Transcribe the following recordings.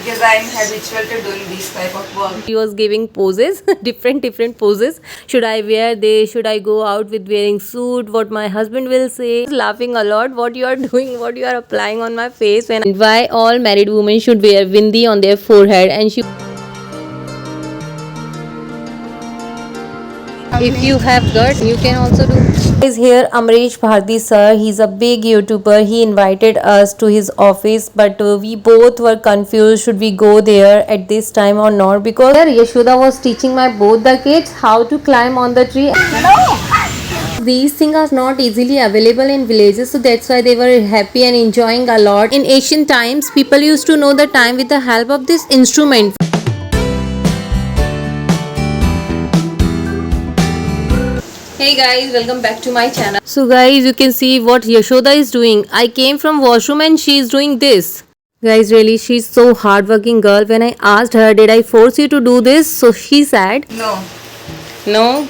because I am habitual to doing this type of work. She was giving poses, different poses. Should I wear this? Should I go out with wearing suit? What my husband will say? Laughing a lot. What you are doing? What you are applying on my face? When why all married women should wear bindi on their forehead? And she. If you have gut, you can also do. Is here Amresh Bharti sir. He's a big YouTuber. He invited us to his office, but we both were confused. Should we go there at this time or not? Because here Yashoda was teaching my both the kids how to climb on the tree. These things are not easily available in villages, so that's why they were happy and enjoying a lot. In ancient times, people used to know the time with the help of this instrument. Hey guys, welcome back to my channel. So guys, you can see what Yashoda is doing. I came from washroom and she is doing this. Guys, really, she's so hardworking girl. When I asked her, did I force you to do this? So she said, No, no.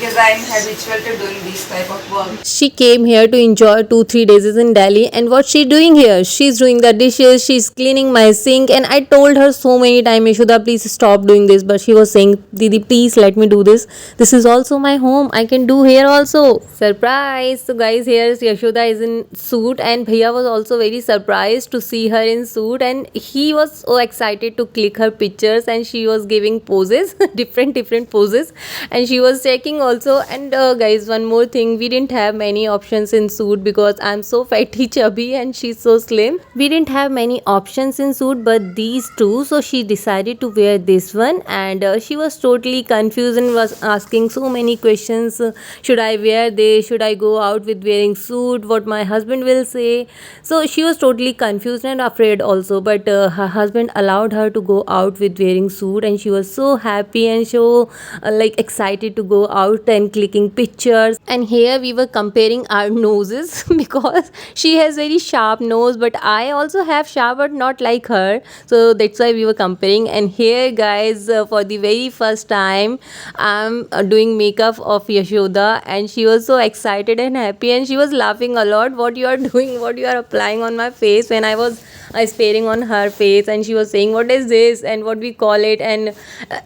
because I am habitual to doing this type of work. She came here to enjoy 2-3 days in Delhi, and what she doing here? She's doing the dishes, she's cleaning my sink, and I told her so many times, Yashoda, please stop doing this. But she was saying, Didi, please let me do this. This is also my home. I can do here also. Surprise! So guys, here Yashoda is in suit, and Bhaiya was also very surprised to see her in suit, and he was so excited to click her pictures, and she was giving poses, different poses, and she was checking also. And guys, one more thing, we didn't have many options in suit because I'm so fatty chubby and she's so slim. We didn't have many options in suit but these two, so she decided to wear this one, and she was totally confused and was asking so many questions. Should I wear this? Should I go out with wearing suit? What my husband will say? So she was totally confused and afraid also, but her husband allowed her to go out with wearing suit, and she was so happy and so like excited to go out and clicking pictures. And here we were comparing our noses because she has very sharp nose, but I also have sharp but not like her, so that's why we were comparing. And here guys, for the very first time I'm doing makeup of Yashoda, and she was so excited and happy, and she was laughing a lot. What you are doing? What you are applying on my face? When I was spraying on her face, and she was saying, what is this and what we call it? And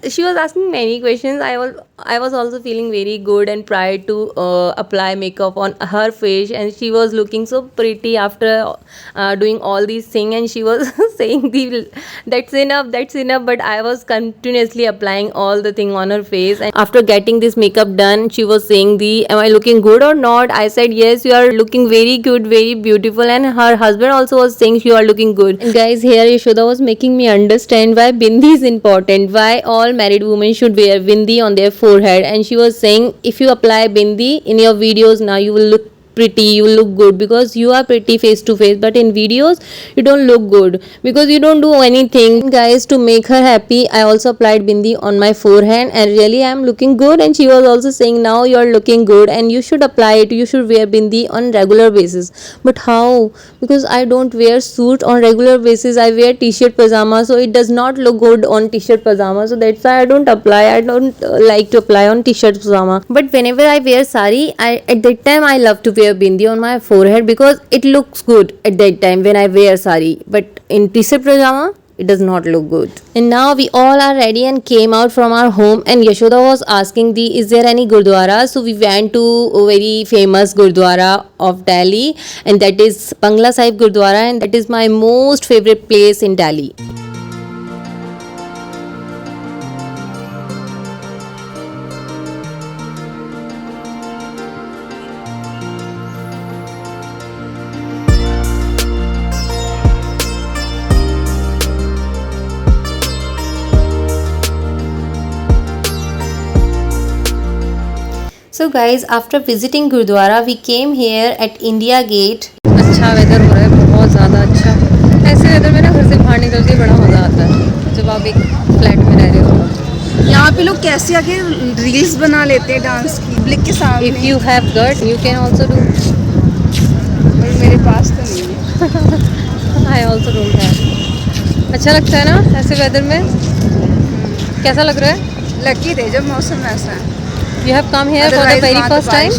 she was asking many questions. I was also feeling very good and proud to apply makeup on her face, and she was looking so pretty after doing all these things. And she was saying that's enough, but I was continuously applying all the thing on her face. And after getting this makeup done, she was saying, am I looking good or not? I said, yes, you are looking very good, very beautiful. And her husband also was saying you are looking good. And guys, here Yashoda was making me understand why bindi is important, why all married women should wear bindi on their forehead. And she was saying, if you apply bindi in your videos now, you will look pretty, you will look good because you are pretty face to face, but in videos you don't look good because you don't do anything. Guys, to make her happy, I also applied bindi on my forehead, and really I am looking good. And she was also saying, now you are looking good and you should apply it, you should wear bindi on regular basis. But how? Because I don't wear suit on regular basis, I wear t-shirt pajama, so it does not look good on t-shirt pajama, so that's why I don't apply. I don't like to apply on t-shirt pajama. But whenever I wear sari, at that time I love to wear bindi on my forehead because it looks good at that time when I wear sari, but in t-shirt pajama it does not look good. And now we all are ready and came out from our home, and Yashoda was asking is there any gurdwara? So we went to a very famous gurdwara of Delhi, and that is Bangla Sahib Gurdwara, and that is my most favorite place in Delhi. So guys, after visiting Gurdwara, we came here at India Gate. अच्छा weather हो रहा है, बहुत ज़्यादा अच्छा. ऐसे weather में ना घर से बाहर निकल के बड़ा मज़ा आता है जब आप एक फ्लैट में रह रहे हो. यहाँ पे लोग कैसे आके रील्स बना लेते हैं डांस की पब्लिक के सामने. If you have gut, you can also do. और मेरे पास तो नहीं है. I also don't have. अच्छा लगता है ना ऐसे वेदर में? कैसा लग रहा है? लकी थे जब मौसम ऐसा है. You have come here for the very first time?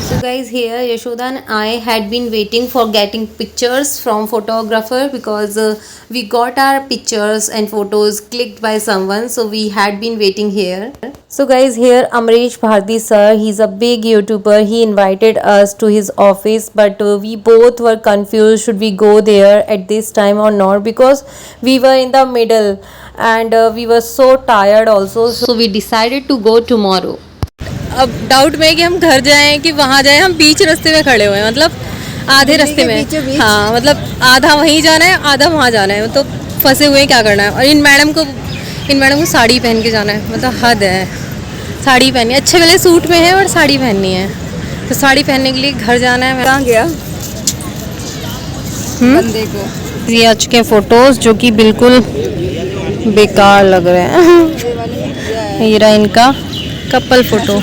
So So guys, here Yashoda and I had been waiting for getting pictures from photographer because we got our pictures and photos clicked by someone, so we had been waiting here. So guys, here Amresh Bharti sir, he's a big YouTuber. He invited us to his office, but we both were confused, should we go there at this time or not, because we were in the middle and we were so tired also, so we decided to go tomorrow. अब doubt में है कि हम घर जाएं कि वहाँ जाएं, हम बीच रास्ते में खड़े हुए हैं, मतलब आधे रास्ते में। हाँ, मतलब आधा वहीं जाना है, आधा वहाँ जाना है, तो फंसे हुए हैं, क्या करना है। और इन मैडम को साड़ी पहन के जाना है, मतलब हद है। साड़ी पहनी, अच्छे वाले सूट में है और साड़ी पहननी है, तो साड़ी पहनने के लिए घर जाना है। कहाँ गया बंदे को? ये आ चुके हैं फोटोज जो कि बिल्कुल बेकार लग रहे हैं। ये रहा इनका कपल फोटो,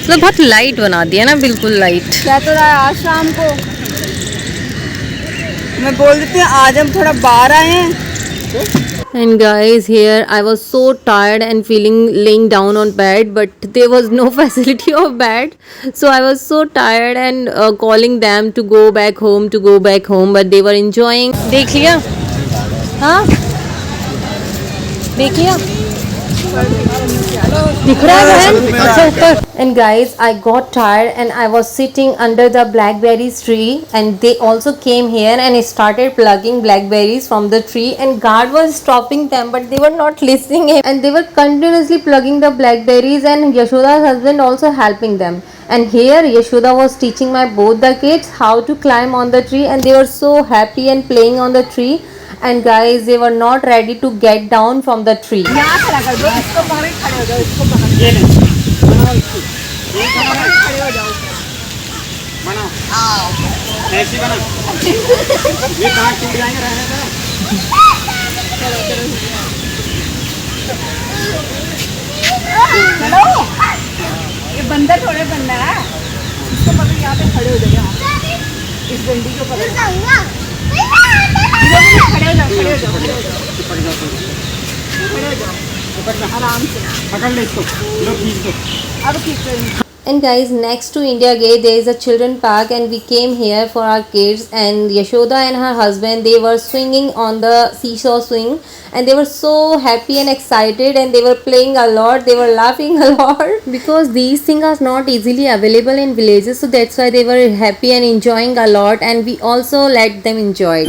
मतलब बहुत लाइट बना दिया ना, बिल्कुल लाइट। क्या तो रहा है आज शाम को मैं बोल देती हूँ आज हम थोड़ा बाहर आए हैं। And guys, here I was so tired and feeling laying down on bed, but there was no facility of bed, so I was so tired and calling them to go back home, but they were enjoying. देख लिया? हाँ? देख लिया? दिख रहा है बहन? अच्छा ऊपर। And guys, I got tired and I was sitting under the blackberries tree, and they also came here and started plucking blackberries from the tree, and guard was stopping them, but they were not listening, and they were continuously plucking the blackberries, and Yashoda's husband also helping them. And here Yashoda was teaching my both the kids how to climb on the tree, and they were so happy and playing on the tree. And guys, they were not ready to get down from the tree. यहाँ खड़ा कर दो, इसको पकड़ के खड़े हो जाओ, इसको पकड़ के खड़े हो जाओ। ऐसी बना ये कहाँ टूट जाएंगे, रहने दो। चलो ये बंदर थोड़े बनना है, इसको पकड़ यहाँ पे खड़े हो जाओ, इस डंडी को पकड़ खड़े हो जाओ, खड़े हो जाओ, खड़े हो जाओ, खड़े हो जाओ आराम से, पकड़ ले इसको, लो खींच दो। अब खींच लो। And guys, next to India Gate there is a children park, and we came here for our kids, and Yashoda and her husband, they were swinging on the seesaw swing, and they were so happy and excited, and they were playing a lot, they were laughing a lot because these things are not easily available in villages, so that's why they were happy and enjoying a lot, and we also let them enjoy.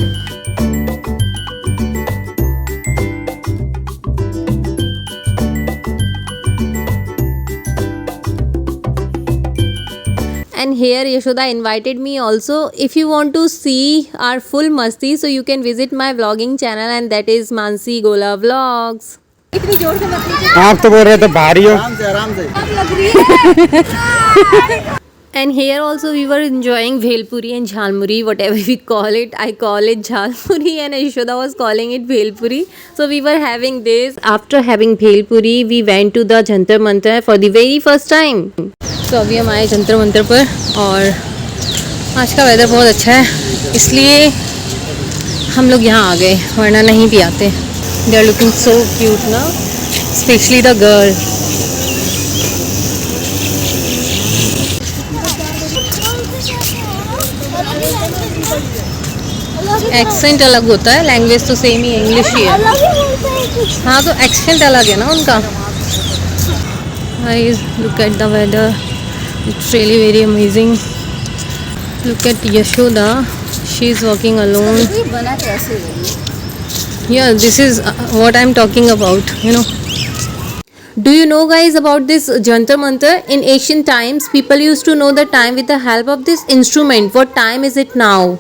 And here Yashoda invited me also. If you want to see our full masti, so you can visit my vlogging channel, and that is Mansi Gola Vlogs. इतनी जोर से मत कीजिए, आप तो बोल रहे थे भारी हो। आराम से लग रही है। And here also we were enjoying Bhelpuri and Jhalmuri, whatever we call it. I call it Jhalmuri and Yashoda was calling it Bhelpuri. So we were having this. After having Bhelpuri, we went to the Jantar Mantar for the very first time. तो अभी हम आए जंतर मंतर पर, और आज का weather बहुत अच्छा है, इसलिए हम लोग यहाँ आ गए, वरना नहीं भी आते। They are looking so cute ना, स्पेशली द गर्ल। एक्सेंट अलग होता है, लैंग्वेज तो सेम ही, इंग्लिश ही है। हाँ, तो एक्सेंट अलग है ना उनका। Guys, look at the weather. It's really very amazing. Look at Yashoda. She's walking alone. बना कैसे? Yeah, this is what I'm talking about, you know. Do you know guys about this Jantar Mantar? In ancient times, people used to know the time with the help of this instrument. What time is it now?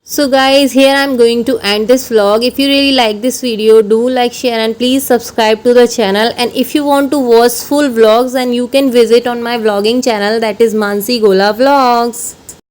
So guys, here I'm going to end this vlog. If you really like this video, do like, share, and please subscribe to the channel. And if you want to watch full vlogs, then you can visit on my vlogging channel, that is Mansi Gola Vlogs.